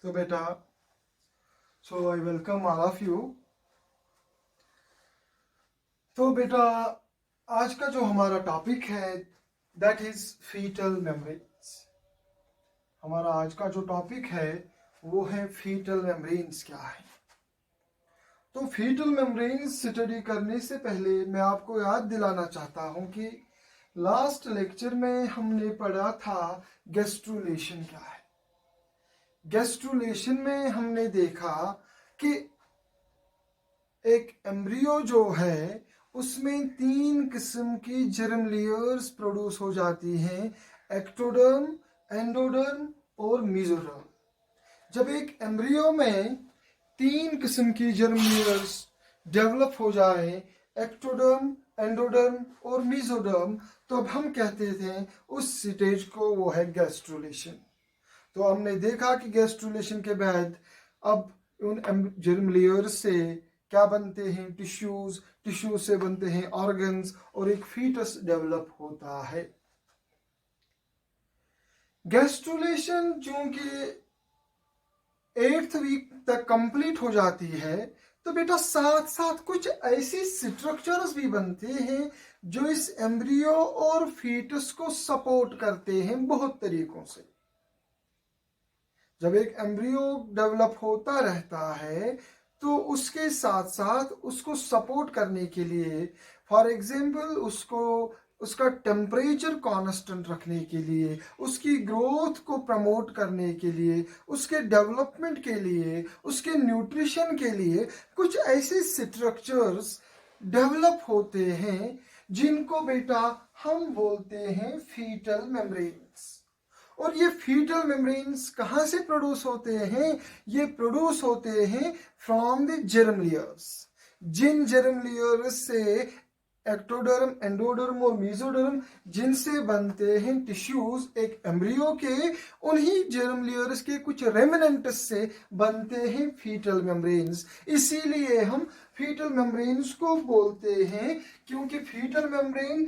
तो बेटा, so I welcome all of you. तो बेटा, आज का जो हमारा टॉपिक है दैट इज फीटल मेम्ब्रेन्स। हमारा आज का जो टॉपिक है वो है फीटल मेम्ब्रेन्स क्या है। तो फीटल मेम्ब्रेन्स स्टडी करने से पहले मैं आपको याद दिलाना चाहता हूं कि लास्ट लेक्चर में हमने पढ़ा था गैस्ट्रुलेशन क्या है। गैस्ट्रुलेशन में हमने देखा कि एक एम्ब्रियो जो है उसमें 3 किस्म की जर्म लेयर्स प्रोड्यूस हो जाती हैं, एक्टोडर्म, एंडोडर्म और मेसोडर्म। जब एक एम्ब्रियो में 3 किस्म की जर्म लेयर्स डेवलप हो जाए, एक्टोडर्म, एंडोडर्म और मेसोडर्म, तो अब हम कहते थे उस स्टेज को वो है गैस्ट्रुलेशन। तो हमने देखा कि गैस्ट्रुलेशन के बाद अब उन जर्म लेयर्स से क्या बनते हैं, टिश्यूज, टिश्यूज से बनते हैं ऑर्गन्स और एक फीटस डेवलप होता है। गैस्ट्रुलेशन चूंकि 8th वीक तक कंप्लीट हो जाती है, तो बेटा साथ साथ कुछ ऐसी स्ट्रक्चर्स भी बनते हैं जो इस एम्ब्रियो और फीटस को सपोर्ट करते हैं बहुत तरीकों से। जब एक एम्ब्रियो डेवलप होता रहता है तो उसके साथ साथ उसको सपोर्ट करने के लिए, फॉर एग्जाम्पल उसका टेम्परेचर कांस्टेंट रखने के लिए, उसकी ग्रोथ को प्रमोट करने के लिए, उसके डेवलपमेंट के लिए, उसके न्यूट्रिशन के लिए कुछ ऐसे स्ट्रक्चर्स डेवलप होते हैं जिनको बेटा हम बोलते हैं फीटल मेम्ब्रेन्स। और ये फीटल मेम्ब्रेन्स कहाँ से प्रोड्यूस होते हैं? ये प्रोड्यूस होते हैं फ्रॉम द जर्म लेयर्स। जिन जर्म लेयर्स से एक्टोडर्म, एंडोडर्म और मेसोडर्म जिनसे बनते हैं टिश्यूज एक एम्ब्रियो के, उन्हीं जर्म लेयर्स के कुछ रेमिनेंट्स से बनते हैं फीटल मेम्ब्रेन्स। इसीलिए हम फीटल मेम्ब्रेन्स को बोलते हैं, क्योंकि फीटल मेम्ब्रेन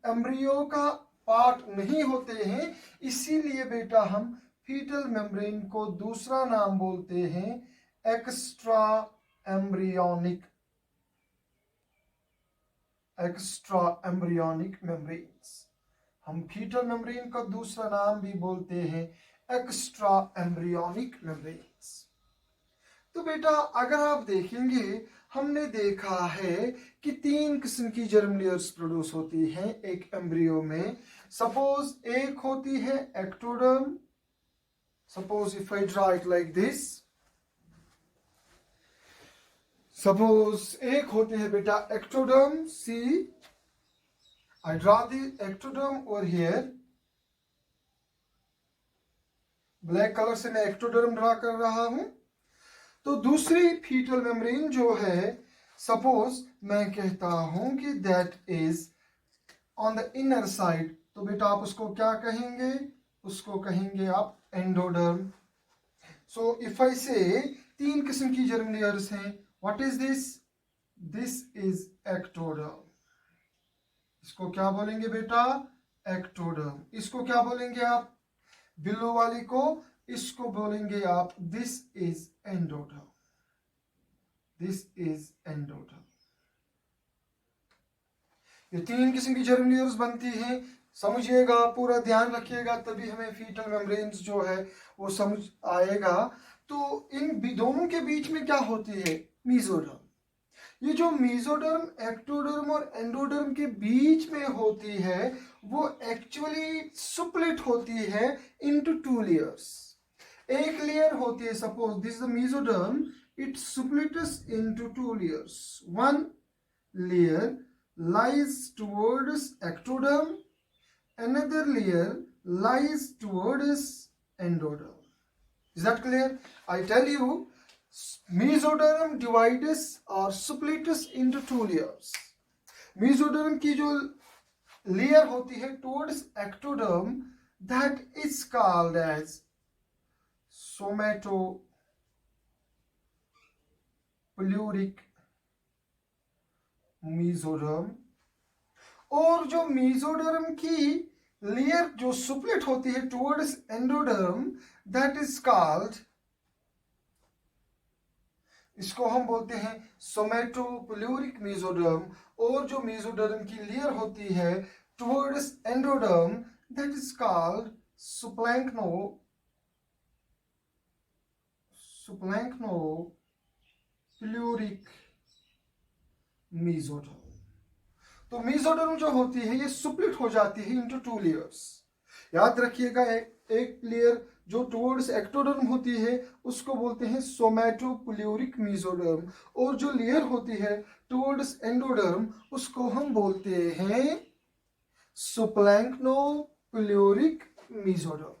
एम्ब्रियो का पार्ट नहीं होते हैं, इसीलिए बेटा हम फीटल मेम्ब्रेन को दूसरा नाम बोलते हैं एक्स्ट्रा एम्ब्रियोनिक मेम्ब्रेन्स। हम फीटल मेम्ब्रेन का दूसरा नाम भी बोलते हैं एक्स्ट्रा एम्ब्रियोनिक मेम्ब्रेन्स। तो बेटा अगर आप देखेंगे, हमने देखा है कि 3 किस्म की जर्म लेयर्स प्रोड्यूस होती हैं एक एम्ब्रियो में। सपोज एक होती है ectoderm, suppose if I draw it like this, suppose एक होते हैं बेटा ectoderm, see I draw the ectoderm over here, black colour से मैं एक्टोडर्म ड्रा कर रहा हूं। तो दूसरी फीटल मेम्ब्रेन जो है, सपोज मैं कहता हूं कि that is on the inner side, तो बेटा आप उसको क्या कहेंगे? उसको कहेंगे आप एंडोडर्म। सो इफ आई से 3 किस्म की जर्म लेयर्स हैं, what is this? This is ectoderm. इसको क्या बोलेंगे बेटा? एक्टोडर्म। इसको क्या बोलेंगे आप? बिलो वाली को इसको बोलेंगे आप this is endoderm. This is endoderm. ये 3 किस्म की जर्म लेयर्स बनती हैं, समझिएगा, पूरा ध्यान रखिएगा, तभी हमें फीटल मेम्ब्रेन्स जो है वो समझ आएगा। तो इन दोनों के बीच में क्या होती है? मेसोडर्म। ये जो मेसोडर्म एक्टोडर्म और एंडोडर्म के बीच में होती है वो एक्चुअली स्प्लिट होती है इनटू 2 लेयर्स। एक लेयर होती है, suppose this is the mesoderm, it splits into 2 layers. One layer lies towards ectoderm, another layer lies towards endoderm. Is that clear? I tell you, mesoderm divides or splits into 2 layers. mesoderm की जो layer होती है towards ectoderm, that is called as somatopleuric mesoderm. और जो mesoderm की layer जो split होती है towards endoderm, that is called इसको हम बोलते हैं सोमेटोप्यूरिक मेसोडर्म, और जो मेसोडर्म की लेयर होती है towards endoderm, that is called splanchnopleuric mesoderm. तो मेसोडर्म जो होती है ये स्प्लिट हो जाती है इनटू 2 लेयर्स। याद रखिएगा, एक लेयर जो टुवर्ड्स एक्टोडर्म होती है उसको बोलते हैं सोमेटोप्यूरिक मेसोडर्म, और जो लेयर होती है टुवर्ड्स एंडोडर्म उसको हम बोलते हैं सुप्लैंक्नोप्यूरिक मेसोडर्म।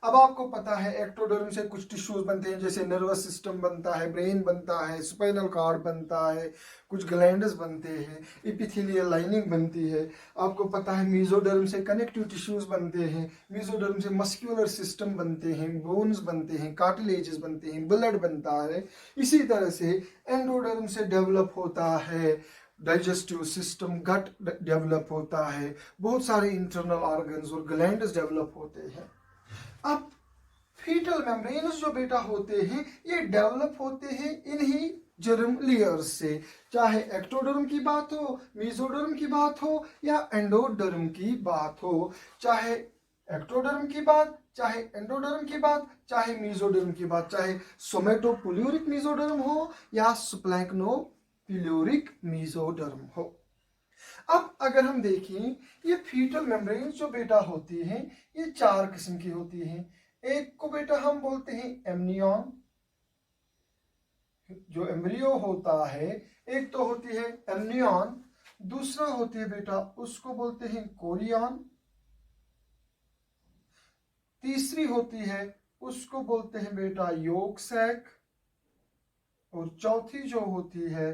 अब आपको पता है एक्टोडर्म से कुछ टिश्यूज बनते हैं, जैसे नर्वस सिस्टम बनता है, ब्रेन बनता है, स्पाइनल कॉर्ड बनता है, कुछ ग्लैंड्स बनते हैं, एपिथेलियल लाइनिंग बनती है। आपको पता है मेसोडर्म से कनेक्टिव टिश्यूज बनते हैं, मेसोडर्म से मस्कुलर सिस्टम बनते हैं, बोन्स बनते हैं, कार्टिलेजेस बनते हैं, ब्लड बनता है। इसी तरह से एंडोडर्म से डेवलप होता है डाइजेस्टिव सिस्टम, गट डेवलप होता है, बहुत सारे इंटरनल ऑर्गन्स और ग्लैंड्स डेवलप होते हैं। अब फीटल मेम्ब्रेन्स जो बेटा होते हैं ये डेवलप होते हैं इन्हीं जर्म लेयर्स से, चाहे एक्टोडर्म की बात हो, मेसोडर्म की बात हो या एंडोडर्म की बात हो। चाहे एक्टोडर्म की बात, चाहे एंडोडर्म की बात, चाहे मेसोडर्म की बात, चाहे सोमेटोप्यूरिक मेसोडर्म हो या सुप्लैंक्नोप्यूरिक मेसोडर्म हो। अब अगर हम देखें ये फीटल मेम्ब्रेन्स जो बेटा होती हैं ये 4 किस्म की होती हैं। एक को बेटा हम बोलते हैं एमनियन, जो एम्ब्रियो होता है, एक तो होती है एमनियन, दूसरा होती है बेटा उसको बोलते हैं कोरियन, तीसरी होती है उसको बोलते हैं बेटा योक सैक, और चौथी जो होती है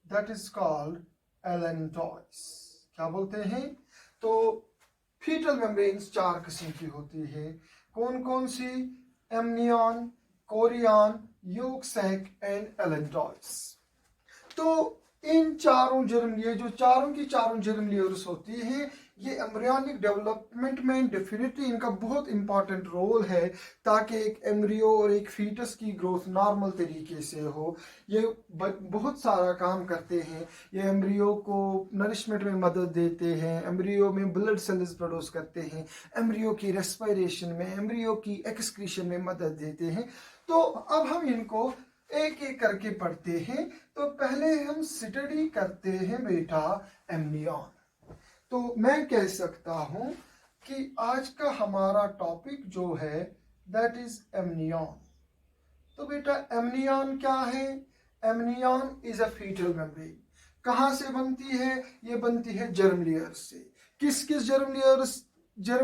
दैट इज कॉल्ड एलेंटॉइस। क्या बोलते हैं? तो फीटल मेम्ब्रेन्स 4 किस्म की होती है। कौन कौन सी? Amnion, chorion, yolk sac and allantois. तो इन चारों जर्म लेयर, जो चारों की चारों जर्म लेयर्स होती हैं, ये एम्ब्रियोनिक डेवलपमेंट में डेफिनेटली इनका बहुत इंपॉर्टेंट रोल है, ताकि एक एम्ब्रियो और एक फीटस की ग्रोथ नॉर्मल तरीके से हो। ये बहुत सारा काम करते हैं। ये एम्ब्रियो को नरिशमेंट में मदद देते हैं, एम्ब्रियो में ब्लड सेल्स प्रोड्यूस करते हैं, एम्ब्रियो की रेस्पिरेशन में, एम्ब्रियो की एक्सक्रीशन में मदद देते हैं। तो अब हम इनको एक एक करके पढ़ते हैं। तो पहले हम स्टडी करते हैं बेटा एमनियन। तो मैं कह सकता हूं कि आज का हमारा टॉपिक जो है दैट इज एमनियन। तो बेटा एमनियन क्या है? Amnion is a fetal membrane. कहां से बनती है? ये बनती है जर्म लेयर से। किस किस जर्म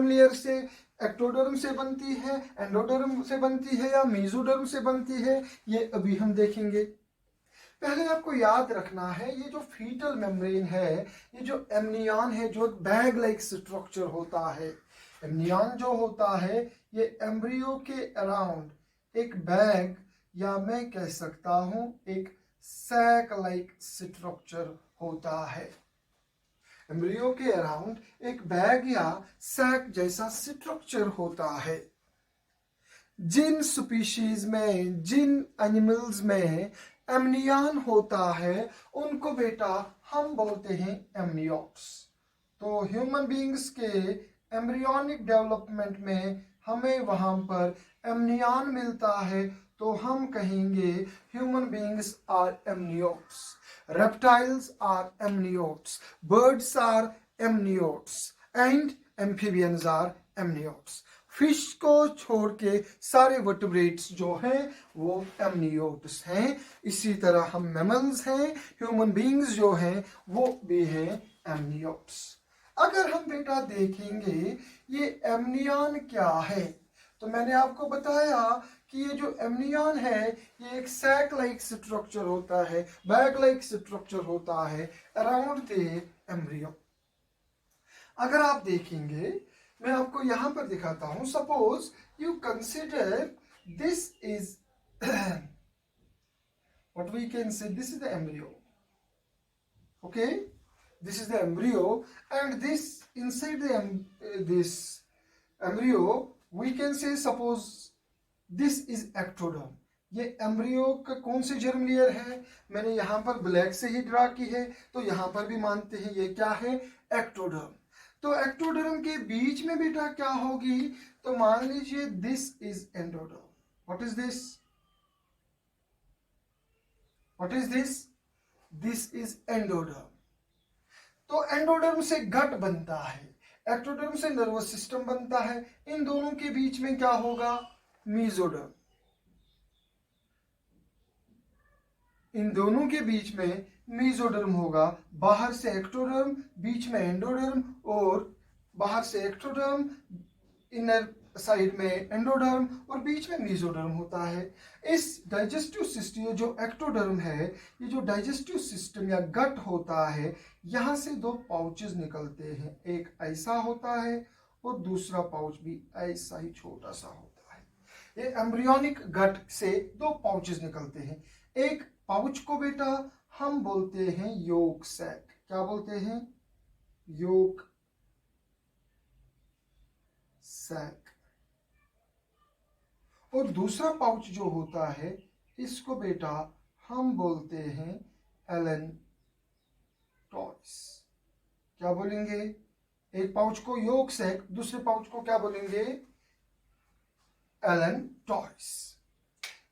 लेयर से? एक्टोडर्म से बनती है, एंडोडर्म से बनती है या मेसोडर्म से बनती है, ये अभी हम देखेंगे। पहले आपको याद रखना है ये जो फीटल मेम्ब्रेन है, ये जो एमनियन है, जो बैग लाइक स्ट्रक्चर होता है। एमनियन जो होता है ये एम्ब्रियो के अराउंड एक बैग, या मैं कह सकता हूं एक सैक लाइक स्ट्रक्चर होता है। एम्ब्रियो के अराउंड एक बैग या सैक जैसा स्ट्रक्चर होता है। जिन स्पीशीज में, जिन एनिमल्स में एमनियन होता है उनको बेटा हम बोलते हैं एमनियोट्स। तो ह्यूमन बीइंग्स के एम्ब्रियोनिक डेवलपमेंट में हमें वहां पर एमनियन मिलता है, तो हम कहेंगे human beings are amniotes, reptiles are amniotes, birds are amniotes and amphibians are amniotes। Fish को छोड़ के सारे वर्टिब्रेट्स जो हैं वो एमनियोट्स हैं। इसी तरह हम मैमल्स हैं, ह्यूमन बीइंग्स जो हैं वो भी हैं एमनियोट्स। अगर हम बेटा देखेंगे ये एमनियन क्या है, तो मैंने आपको बताया कि ये जो एमनियन है ये एक सैक लाइक स्ट्रक्चर होता है, बैग लाइक स्ट्रक्चर होता है अराउंड द एम्ब्रियो। अगर आप देखेंगे, मैं आपको यहां पर दिखाता हूं। Suppose you consider this is what we can say, this is the embryo, okay, this is the embryo, and this inside this embryo we can say, suppose this is ectoderm ये एम्ब्रियो का कौन से germ layer है, मैंने यहाँ पर black से ही draw की है, तो यहाँ पर भी मानते हैं ये क्या है, एक्टोडर्म। तो एक्टोडर्म के बीच में बेटा क्या होगी, तो मान लीजिए this is endoderm. What is this, what is this, this is endoderm. तो एंडोडर्म से गट बनता है, एक्टोडर्म से नर्वस सिस्टम बनता है, इन दोनों के बीच में क्या होगा, मीजोडर्म। इन दोनों के बीच में मीजोडर्म होगा, बाहर से एक्टोडर्म, बीच में एंडोडर्म, और बाहर से एक्टोडर्म, इनर साइड में एंडोडर्म, और बीच में मीजोडर्म होता है। इस डाइजेस्टिव सिस्टम, ये जो एक्टोडर्म है, ये जो डाइजेस्टिव सिस्टम या गट होता है, यहाँ से दो पाउचेस निकलते हैं, एक ऐसा होता है और दूसरा पाउच भी ऐसा ही छोटा सा होता है। ये एम्ब्रियोनिक गट से दो पाउचेस निकलते हैं, एक पाउच को बेटा हम बोलते हैं योक सैक। क्या बोलते हैं, योक सैक। और दूसरा पाउच जो होता है इसको बेटा हम बोलते हैं एलन टॉयस। क्या बोलेंगे, एक पाउच को योक सैक, दूसरे पाउच को क्या बोलेंगे, एलन टॉयस।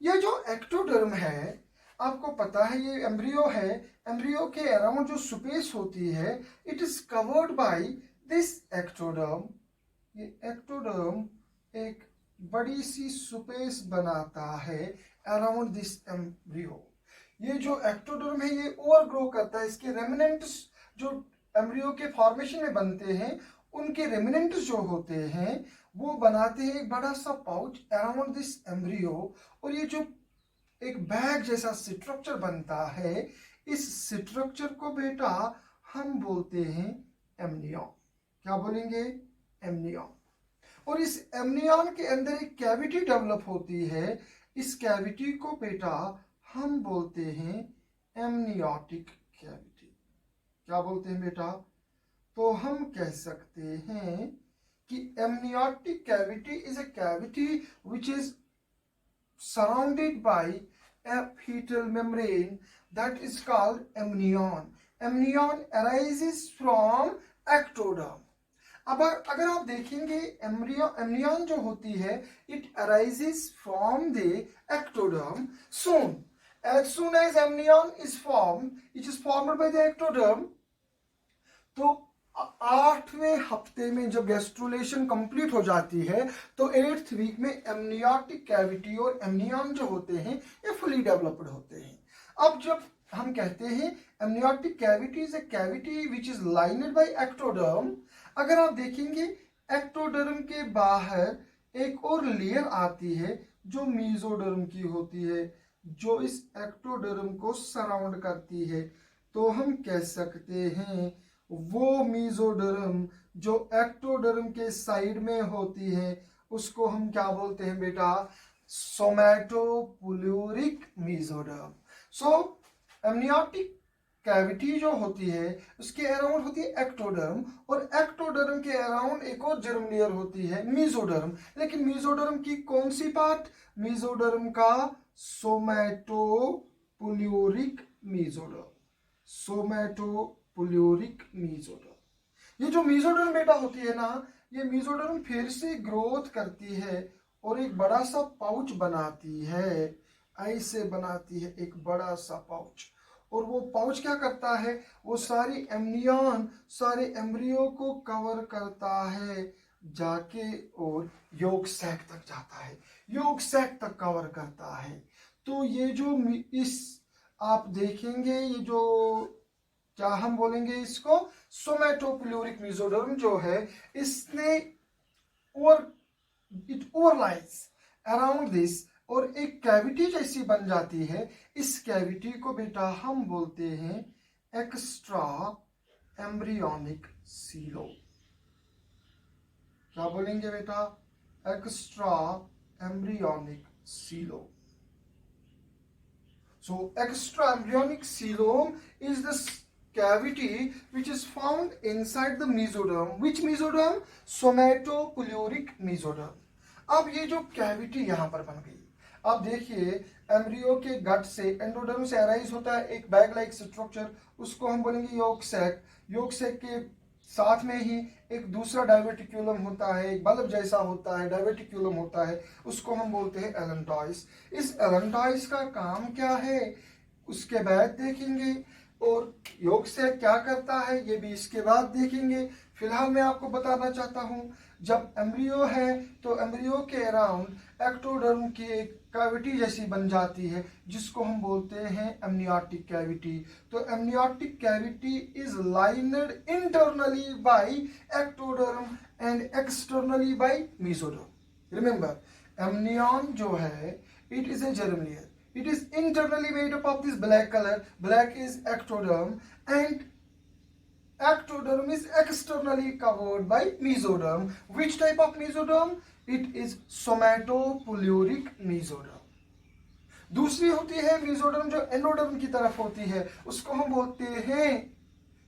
ये जो एक्टोडर्म है, आपको पता है ये एम्ब्रियो है, एम्ब्रियो के अराउंड जो स्पेस होती है, it is covered by this ectoderm. ये एक्टोडर्म एक बड़ी सी स्पेस बनाता है अराउंड दिस एम्ब्रियो। ये जो एक्टोडर्म है ये ओवरग्रो करता है, इसके रेमिनेंट्स जो एम्ब्रियो के फॉर्मेशन में बनते हैं, उनके रेमिनेंट्स जो होते हैं वो बनाते हैं एक बड़ा सा पाउच अराउंड दिस एम्ब्रियो, और ये जो एक बैग जैसा स्ट्रक्चर बनता है, इस स्ट्रक्चर को बेटा हम बोलते हैं एमनियन। क्या बोलेंगे, एमनियन। और इस एमनियन के अंदर एक कैविटी डेवलप होती है, इस कैविटी को बेटा हम बोलते हैं एमनियोटिक कैविटी। क्या बोलते हैं बेटा, तो हम कह सकते हैं कि amniotic cavity is a cavity which is surrounded by a fetal membrane that is called amnion. Amnion arises from ectoderm. अब अगर आप देखेंगे amnion जो होती है, it arises from the ectoderm. As soon as amnion is formed, it is formed by the ectoderm. तो 8वें हफ्ते में जब गैस्ट्रुलेशन कंप्लीट हो जाती है, तो 8th वीक में एमनियोटिक कैविटी और एमनियन जो होते हैं ये फुली डेवलप्ड होते हैं। अब जब हम कहते हैं amniotic cavity is a cavity which is lined by ectoderm, अगर आप देखेंगे एक्टोडर्म के बाहर एक और लेयर आती है जो मीजोडर्म की होती है, जो इस एक्टोडर्म को सराउंड करती है। तो हम कह सकते हैं वो मीजोडर्म जो एक्टोडर्म के साइड में होती है उसको हम क्या बोलते हैं बेटा, सोमैटोपुल्यूरिक मीजोडर्म। सो एमनियोटिक कैविटी जो होती है उसके अराउंड होती है एक्टोडर्म, और एक्टोडर्म के अराउंड एक और जर्म लेयर होती है मीजोडर्म। लेकिन मीजोडर्म की कौन सी पार्ट, मीजोडर्म का सोमैटोपुल्यूरिक मीजोडर्म, सोमैटोपुल्यूरिक मीजोडर्म। ये जो मीजोडर्म बेटा होती है ना, ये मीजोडर्म फिर से ग्रोथ करती है और एक बड़ा सा पाउच बनाती है, ऐसे बनाती है एक बड़ा सा पाउच। और वो पाउच क्या करता है, वो सारी एमनियन, सारे एम्ब्रियो को कवर करता है जाके, और योक सैक तक जाता है, योक सैक तक कवर करता है। तो ये जो इस आप देखेंगे, ये जो क्या हम बोलेंगे इसको, सोमैटोपुल्यूरिक मीजोडर्म जो है, इसने इट ओवरलाइज अराउंड दिस, और एक कैविटी जैसी बन जाती है। इस कैविटी को बेटा हम बोलते हैं एक्स्ट्रा एम्ब्रियोनिक सीलो। क्या बोलेंगे बेटा, extra embryonic silo. So extra embryonic coelom is the cavity which is found inside the mesoderm. Which mesoderm? Somatopuluric mesoderm. अब ये जो कैविटी यहां पर बन गई, आप देखिए एम्ब्रियो के गट से एंडोडर्म से अराइज होता है एक बैग लाइक स्ट्रक्चर, उसको हम बोलेंगे योक सैक। योक सैक के साथ में ही एक दूसरा डाइवर्टिक्यूलम होता है, एक बल्ब जैसा होता है, डाइवर्टिक्यूलम होता है, उसको हम बोलते हैं एलेंटॉइस। इस एलेंटॉइस का काम क्या है उसके बाद देखेंगे, और योग से क्या करता है ये भी इसके बाद देखेंगे। फिलहाल मैं आपको बताना चाहता हूँ, जब एम्ब्रियो है तो एम्ब्रियो के अराउंड एक्टोडर्म की एक कैविटी जैसी बन जाती है जिसको हम बोलते हैं एमनियोटिक कैविटी। तो amniotic cavity is lined internally by ectoderm and externally by mesoderm. Remember, amnion जो है it is a germ layer. It is internally made up of this black color. Black is ectoderm and ectoderm is externally covered by mesoderm. Which type of mesoderm? It is somatopyloric mesoderm. दूसरी होती है mesoderm जो endoderm की तरफ होती है, उसको हम बोलते हैं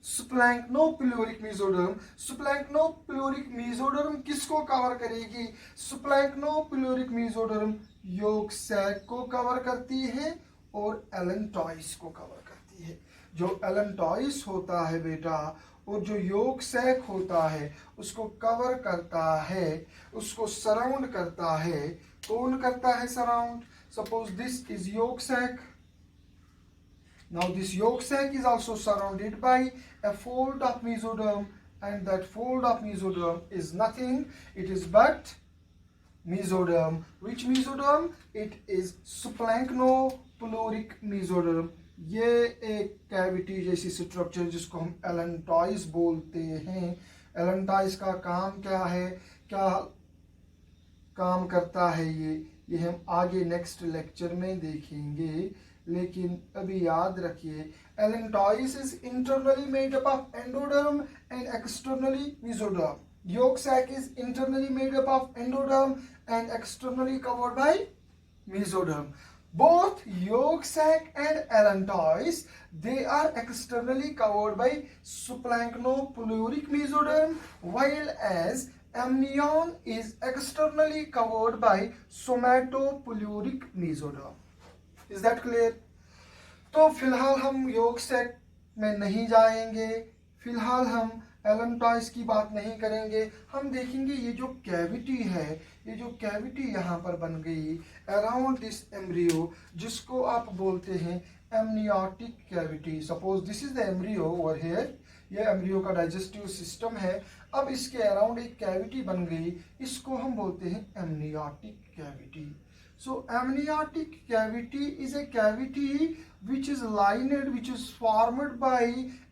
स्प्लैंक्नोपिलोरिक मेसोडर्म। स्प्लैंक्नोपिलोरिक मेसोडर्म किसको कवर करेगी? स्प्लैंक्नोपिलोरिक मेसोडर्म योग सैक को कवर करती है और एलेंटॉइस को कवर करती है। जो एलेंटॉइस होता है बेटा और जो योग सैक होता है उसको कवर करता है, उसको सराउंड करता है। कौन करता है surround? Suppose this is yolk sac. Now this yolk sac is also surrounded by a fold of mesoderm, and that fold of mesoderm is nothing, it is but mesoderm. Which mesoderm? It is splanchnopyloric mesoderm. ये एक cavity जैसी structure जिसको हम allantois बोलते हैं। Allantois का काम क्या है, क्या काम करता है ये हम आगे नेक्स्ट लेक्चर में देखेंगे। लेकिन अभी याद रखिए, allantois is internally made up of endoderm and externally mesoderm. Yolk sac is internally made up of endoderm and externally covered by mesoderm. Both yolk sac and allantois, they are externally covered by splanchnopyloric mesoderm, while as amnion is externally covered by somatopyloric mesoderm. Is that clear? तो फिलहाल हम yolk sac में नहीं जाएंगे, फिलहाल हम allantois की बात नहीं करेंगे। हम देखेंगे ये जो कैविटी है, ये जो कैविटी यहाँ पर बन गई अराउंड दिस एम्ब्रियो, जिसको आप बोलते हैं amniotic cavity. Suppose this is the embryo over here, ये एम्ब्रियो का डाइजेस्टिव सिस्टम है। अब इसके अराउंड एक कैविटी बन गई, इसको हम बोलते हैं amniotic cavity. So amniotic cavity is a cavity which is lined, which is formed by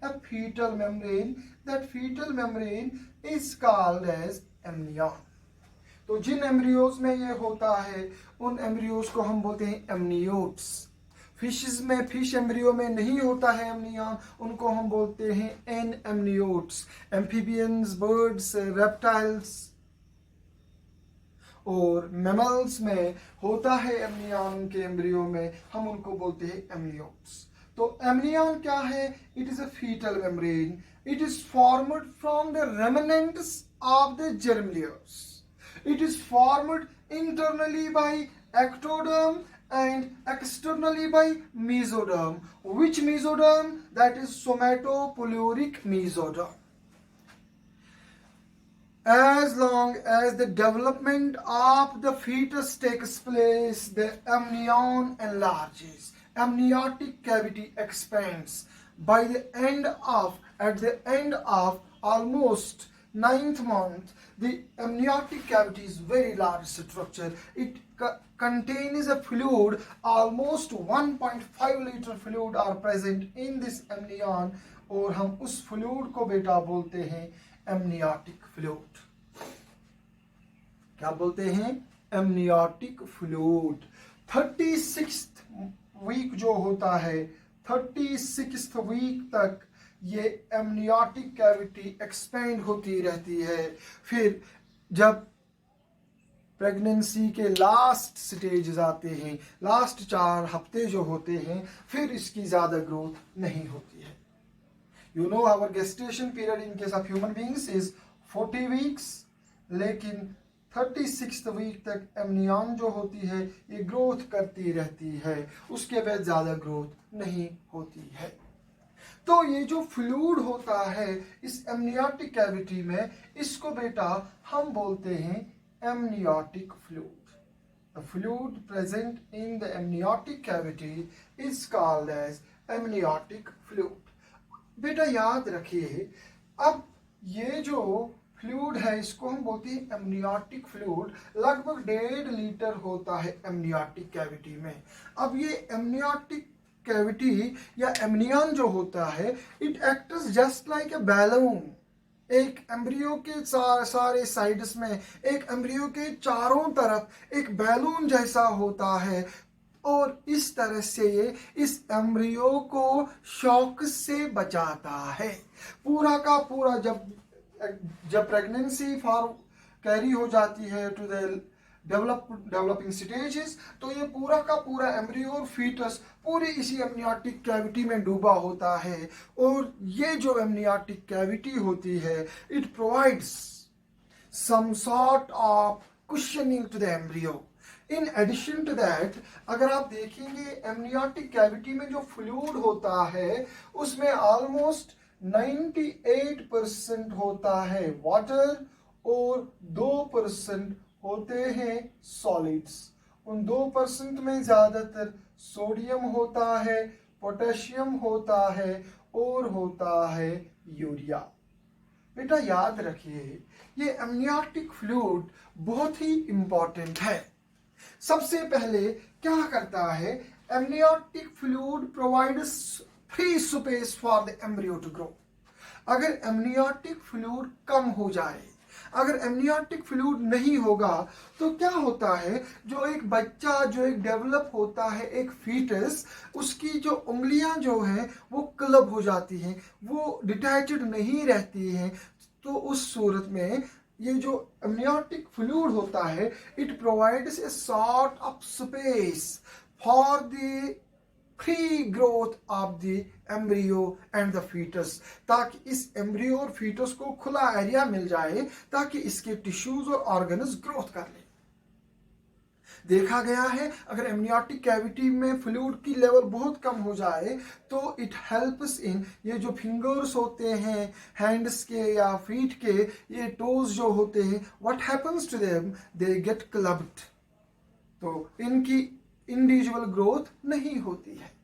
a fetal membrane. That fetal membrane is called as amnion. तो जिन एम्ब्रियोज में ये होता है उन एम्ब्रियोज को हम बोलते हैं एमनियोट्स। फिशेस में, फिश एम्ब्रियो में नहीं होता है एमनियन, उनको हम बोलते हैं anamniotes. Amphibians, birds, reptiles और मैमल्स में होता है एमनियन के एम्ब्रियो में, हम उनको बोलते हैं एमनियोट्स। तो एमनियन क्या है? It is a fetal membrane, it is formed from the remnants of the germ layers. It is formed internally by ectoderm and externally by mesoderm. Which mesoderm? That is somatopyloric mesoderm. As long as the development of the fetus takes place, the amnion enlarges. Amniotic cavity expands. At the end of almost 9th month, the amniotic cavity is very large structure. It contains a fluid, almost 1.5 liter fluid are present in this amnion, और हम उस fluid को बेटा बोलते हैं amniotic fluid. क्या बोलते हैं? Amniotic fluid. 36th वीक जो होता है, 36th वीक तक ये एमनियोटिक कैविटी एक्सपेंड होती रहती है। फिर जब प्रेगनेंसी के लास्ट स्टेज आते हैं, लास्ट 4 हफ्ते जो होते हैं, फिर इसकी ज्यादा ग्रोथ नहीं होती है। You know our gestation period in case of human beings is 40 weeks, लेकिन 36th वीक तक एमनियन जो होती है ये ग्रोथ करती रहती है, उसके बाद ज़्यादा ग्रोथ नहीं होती है। तो ये जो फ्लूइड होता है इस एमनियोटिक कैविटी में, इसको बेटा हम बोलते हैं amniotic fluid. The fluid present in the amniotic cavity is called as amniotic fluid। बेटा याद रखिए, अब ये जो फ्लूइड है इसको हम बोलते हैं एमनियोटिक फ्लूइड। लगभग 1.5 लीटर होता है एमनियोटिक कैविटी में। अब ये एमनियोटिक कैविटी या एमनियन जो होता है, it acts just like a balloon. एक एम्ब्रियो के सारे साइड्स में, एक एम्ब्रियो के चारों तरफ एक बैलून जैसा होता है, और इस तरह से इस एम्ब्रियो को शॉक से बचाता है। पूरा का पूरा जब प्रेगनेंसी कैरी हो जाती है टू द डेवलपिंग स्टेजेस, तो ये पूरा का पूरा एम्ब्रियो और फीटस पूरी इसी एमनियोटिक कैविटी में डूबा होता है। और ये जो एमनियोटिक कैविटी होती है, it provides some sort of cushioning to the embryo. In addition to that, अगर आप देखेंगे एमनियोटिक कैविटी में जो फ्लूइड होता है उसमें ऑलमोस्ट 98% होता है वाटर और 2% होते हैं सॉलिड्स। उन 2% में ज्यादातर सोडियम होता है, पोटेशियम होता है और होता है यूरिया। बेटा याद रखिए, ये एमनियोटिक फ्लूइड बहुत ही इंपॉर्टेंट है। सबसे पहले क्या करता है, amniotic fluid provides free space for the embryo to grow. अगर एमनियोटिक फ्लूइड कम हो जाए, अगर एमनियोटिक फ्लूइड नहीं होगा, तो क्या होता है, जो एक बच्चा जो एक डेवलप होता है, एक फीटस, उसकी जो उंगलियां जो हैं वो क्लब हो जाती हैं, वो डिटैच्ड नहीं रहती हैं। तो उस सूरत में ये जो एमनियोटिक फ्लूइड होता है, it provides a sort of space for the free growth of the embryo and the fetus, ताकि इस एम्ब्रियो और फीटस को खुला एरिया मिल जाए ताकि इसके टिश्यूज और ऑर्गन्स ग्रोथ कर ले। देखा गया है, अगर एमनियोटिक कैविटी में फ्लूइड की लेवल बहुत कम हो जाए तो इट हेल्प्स इन, ये जो फिंगर्स होते हैं हैंड्स के या फीट के, ये टोज जो होते हैं, what happens to them, they get clubbed. तो इनकी इंडिविजुअल ग्रोथ नहीं होती है।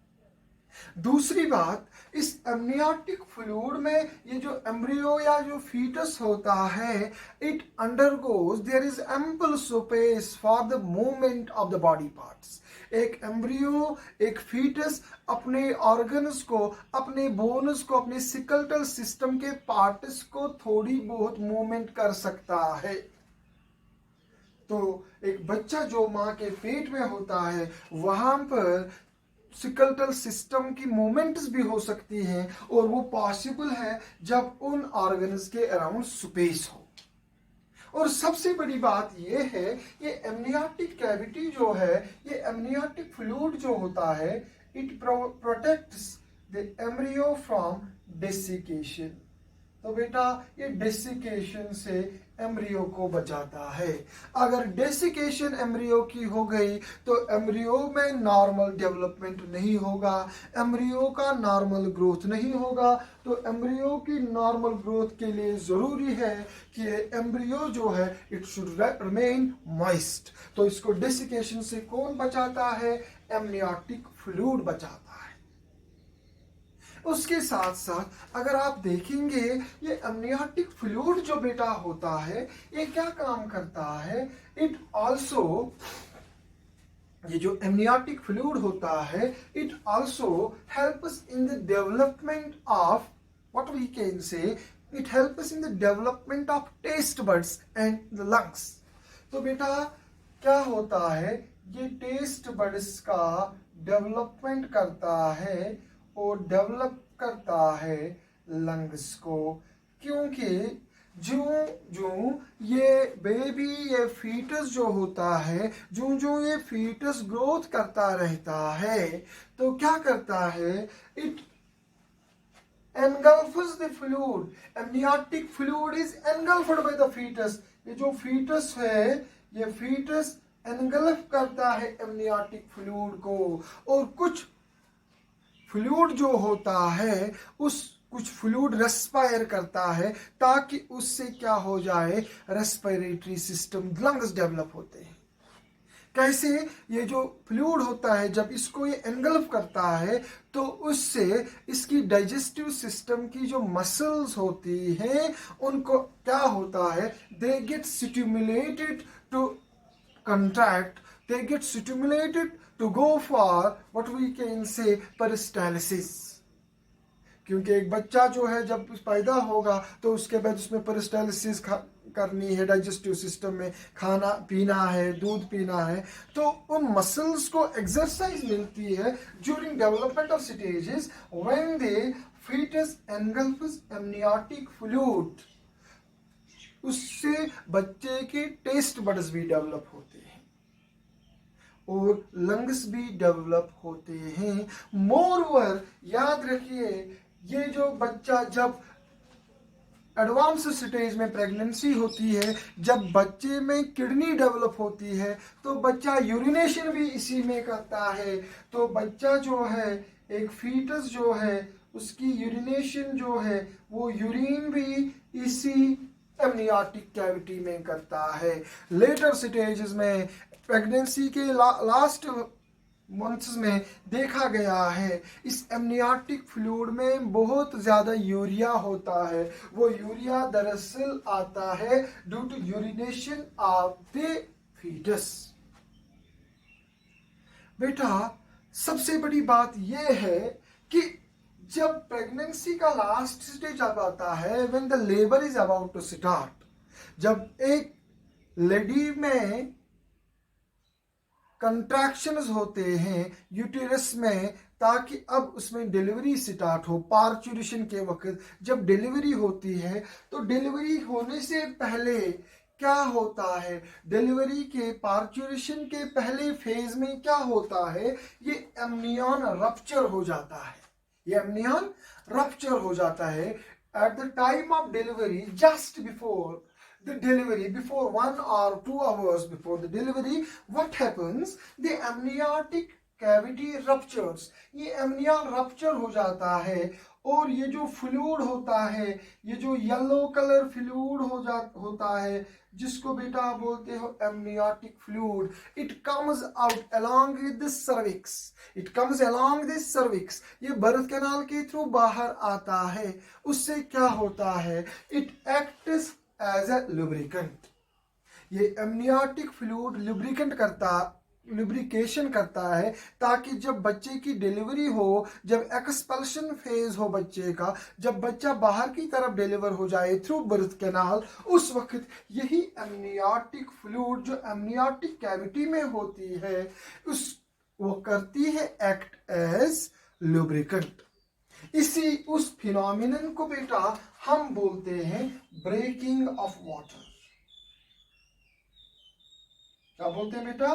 दूसरी बात, इस एमनियोटिक फ्लूइड में ये जो एम्ब्रियो या जो फीटस होता है, it undergoes, there is ample space for the movement of the body parts. एक एम्ब्रियो, एक फीटस अपने ऑर्गन्स को, अपने बोन्स को, अपने सिकल्टल सिस्टम के पार्ट्स को थोड़ी बहुत मूवमेंट कर सकता है। तो एक बच्चा जो माँ के पेट में होता है, वहां पर सिकल्टल सिस्टम की मूवमेंट्स भी हो सकती हैं, और वो पॉसिबल है जब उन ऑर्गन्स के अराउंड स्पेस हो। और सबसे बड़ी बात ये है, ये एमनियोटिक कैविटी जो है, ये एमनियोटिक फ्लूइड जो होता है, it protects the embryo from desiccation. तो बेटा ये डेसिकेशन से एम्ब्रियो को बचाता है। अगर डेसिकेशन एम्ब्रियो की हो गई तो एम्ब्रियो में नॉर्मल डेवलपमेंट नहीं होगा, एम्ब्रियो का नॉर्मल ग्रोथ नहीं होगा। तो एम्ब्रियो की नॉर्मल ग्रोथ के लिए जरूरी है कि एम्ब्रियो जो है इट शुड रिमेन मॉइस्ट। तो इसको डेसिकेशन से कौन बचाता है, एमनियोटिक फ्लूइड बचाता है। उसके साथ साथ अगर आप देखेंगे, ये एमनियोटिक फ्लूइड जो बेटा होता है, ये क्या काम करता है, इट ऑल्सो, ये जो एमनियोटिक फ्लूइड होता है, it also helps in the development of, what we can say, it helps in the development of taste buds and the lungs. तो बेटा क्या होता है, ये टेस्ट बड्स का डेवलपमेंट करता है और डेवलप करता है लंग्स को, क्योंकि जो ये बेबी, ये फीटस जो होता है, जो ये फीटस ग्रोथ करता रहता है, तो क्या करता है, it engulfs the fluid. Amniotic fluid is engulfed by the fetus. ये जो फीटस है, ये फीटस एनगल्फ करता है एमनियोटिक फ्लूइड को, और कुछ फ्लूइड जो होता है उस कुछ फ्लूइड रेस्पायर करता है ताकि उससे क्या हो जाए, रेस्पिरेटरी सिस्टम, लंग्स डेवलप होते हैं। कैसे? ये जो फ्लूइड होता है जब इसको ये एनगल्फ करता है तो उससे इसकी डाइजेस्टिव सिस्टम की जो मसल्स होती हैं उनको क्या होता है, they get stimulated to contract, they get stimulated to go for what we can say peristalsis। क्योंकि एक बच्चा जो है जब पैदा होगा तो उसके बाद उसमें पेरिस्टालिसिस करनी है, डाइजेस्टिव सिस्टम में खाना पीना है, दूध पीना है, तो उन मसल्स को एक्सरसाइज मिलती है during developmental stages when they fetus engulfs amniotic fluid। उससे बच्चे के टेस्ट बड्स भी डेवलप होते हैं और लंग्स भी डेवलप होते हैं। मोरओवर याद रखिए, ये जो बच्चा जब एडवांस स्टेज में प्रेगनेंसी होती है, जब बच्चे में किडनी डेवलप होती है तो बच्चा यूरिनेशन भी इसी में करता है। तो बच्चा जो है, एक फीटस जो है, उसकी यूरिनेशन जो है वो यूरिन भी इसी एमनियोटिक कैविटी में करता है। लेटर स्टेजेस में प्रेगनेंसी के लास्ट मंथ्स में देखा गया है इस एमनियोटिक फ्लूइड में बहुत ज़्यादा यूरिया होता है। वो यूरिया दरअसल आता है due to urination of the fetus. बेटा सबसे बड़ी बात यह है कि जब प्रेगनेंसी का लास्ट स्टेज अब आता है, when the labour is about to start, जब एक लेडी में कंट्रैक्शंस होते हैं यूटेरस में ताकि अब उसमें डिलीवरी स्टार्ट हो, पार्चुरेशन के वक्त जब डिलीवरी होती है तो डिलीवरी होने से पहले क्या होता है, डिलीवरी के पार्चुरेशन के पहले फेज में क्या होता है, ये एमनियन रप्चर हो जाता है। ये एमनियन रप्चर हो जाता है at the time of delivery, just before the delivery, before 1 or 2 hours before the delivery, what happens, the amniotic cavity ruptures। ये एमनियन रप्चर हो जाता है और ये जो फ्लूइड होता है, ये जो येलो कलर फ्लूइड होता है जिसको बेटा बोलते हो amniotic fluid, it comes out along with the cervix, it comes along the cervix. ये बर्थ कैनाल के थ्रू बाहर आता है। उससे क्या होता है, it acts as a lubricant. ये एमनियोटिक फ्लूइड लुब्रिकेशन करता है ताकि जब बच्चे की डिलीवरी हो, जब एक्सपल्शन फेज हो बच्चे का, जब बच्चा बाहर की तरफ डिलीवर हो जाए थ्रू बर्थ कैनाल, उस वक्त यही एमनियोटिक फ्लूइड जो एमनियोटिक कैविटी में होती है वो करती है एक्ट एज लुब्रिकेंट। इसी उस फिनोमिनन को बेटा हम बोलते हैं ब्रेकिंग ऑफ वाटर। क्या बोलते हैं बेटा,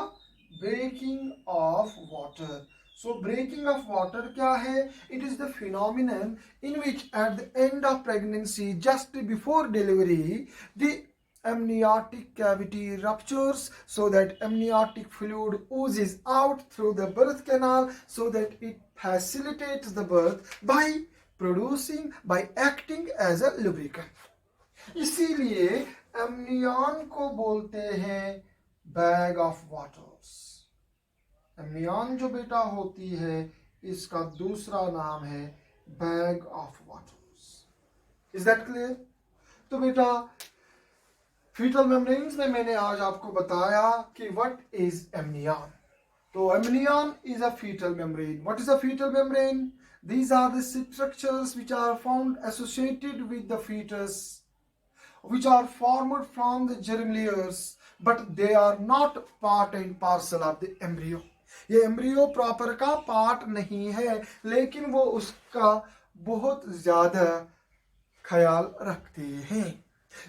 breaking of water. So breaking of water क्या है, it is the phenomenon in which at the end of pregnancy, just before delivery, the amniotic cavity ruptures so that amniotic fluid oozes out through the birth canal so that it facilitates the birth by acting as a lubricant। इसीलिए amnion को बोलते हैं bag of waters. Amnion जो बेटा होती है इसका दूसरा नाम है bag of waters. Is that clear? तो बेटा फीटल मेम्ब्रेन्स में मैंने आज आपको बताया कि व्हाट इज एमनियन। तो amnion is a fetal membrane. What is a fetal membrane? These are the structures which are found associated with the fetus, which are formed from the germ layers, but they are not part and parcel of the embryo। ये embryo proper का part नहीं है लेकिन वो उसका बहुत ज्यादा ख्याल रखते हैं।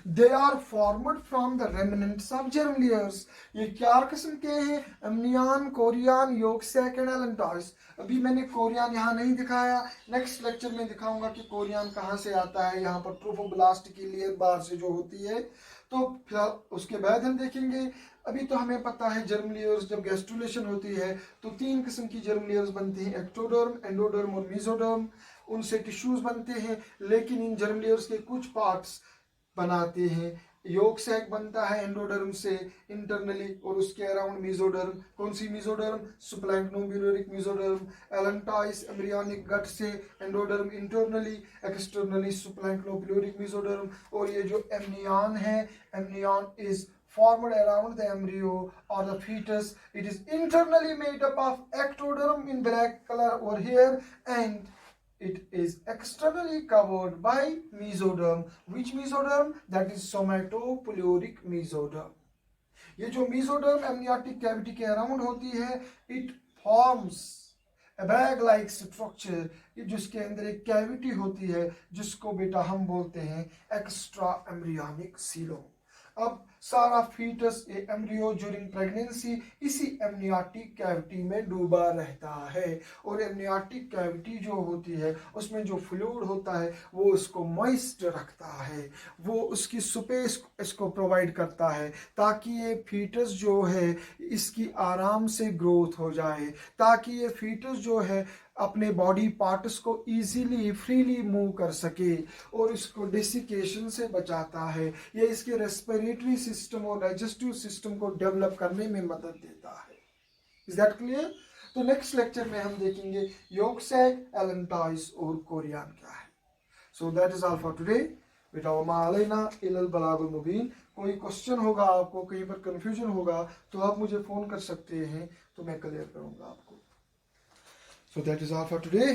They are formed from the remnants of germ layers. ये क्या किस्म के हैं? Amnion, chorion, yolk sac and allantois. अभी मैंने कोरियन यहाँ नहीं दिखाया, नेक्स्ट लेक्चर में दिखाऊंगा कि कोरियन कहाँ से आता है। यहाँ पर ट्रोफोब्लास्ट की लेयर बाहर से जो होती है, तो फिलहाल उसके बाद हम देखेंगे। अभी तो हमें पता है जर्म लेयर्स जब गैस्ट्रुलेशन होती है तो तीन किस्म की जर्म लेयर्स बनती हैं, एक्टोडर्म, एंडोडर्म और मेसोडर्म। उनसे टिश्यूज बनते हैं, लेकिन इन जर्म लेयर्स के कुछ पार्ट्स बनाते हैं। योग सैक बनता है एंडोडर्म से इंटरनली, और उसके अराउंड मेसोडर्म। कौन सी मेसोडर्म? सुप्लाइक्नोब्यूलरिक मेसोडर्म। एलेंटॉइस एम्ब्रियोनिक गट से एंडोडर्म इंटरनली, एक्सटर्नली सुप्लाइक्नोब्यूलरिक मेसोडर्म। और ये जो एमनियन है, amnion is formed around the embryo or the fetus. It is internally made up of ectoderm in black color over here, and it is externally covered by mesoderm. Which mesoderm? That is somatopyloric mesoderm. ये जो mesoderm amniotic cavity के around होती है, it forms a bag like structure, जिसके अंदर एक cavity होती है जिसको बेटा हम बोलते हैं एक्स्ट्रा एम्ब्रियोनिक सीलोम। अब सारा फीटस एम्ब्रियो ड्यूरिंग प्रेगनेंसी इसी एमनियोटिक कैविटी में डूबा रहता है, और एमनियोटिक कैविटी जो होती है उसमें जो फ्लूइड होता है वो उसको मॉइस्ट रखता है, वो उसकी स्पेस इसको प्रोवाइड करता है ताकि ये फीटस जो है इसकी आराम से ग्रोथ हो जाए, ताकि ये फीटस जो है अपने बॉडी पार्ट्स को इजीली फ्रीली मूव कर सके, और इसको डेसिकेशन से बचाता है। ये इसके रेस्पिरेटरी सिस्टम और डाइजेस्टिव सिस्टम को डेवलप करने में मदद देता है। Is that clear? तो नेक्स्ट लेक्चर में हम देखेंगे योगसैक, एलेंटॉइस और कोरियन क्या है। So that is all for today. बेटा वमा अलैना इल्लल बलागुल मुबीन। कोई क्वेश्चन होगा, आपको कहीं पर कंफ्यूजन होगा तो आप मुझे फोन कर सकते हैं, तो मैं क्लियर करूंगा आपको। So that is all for today.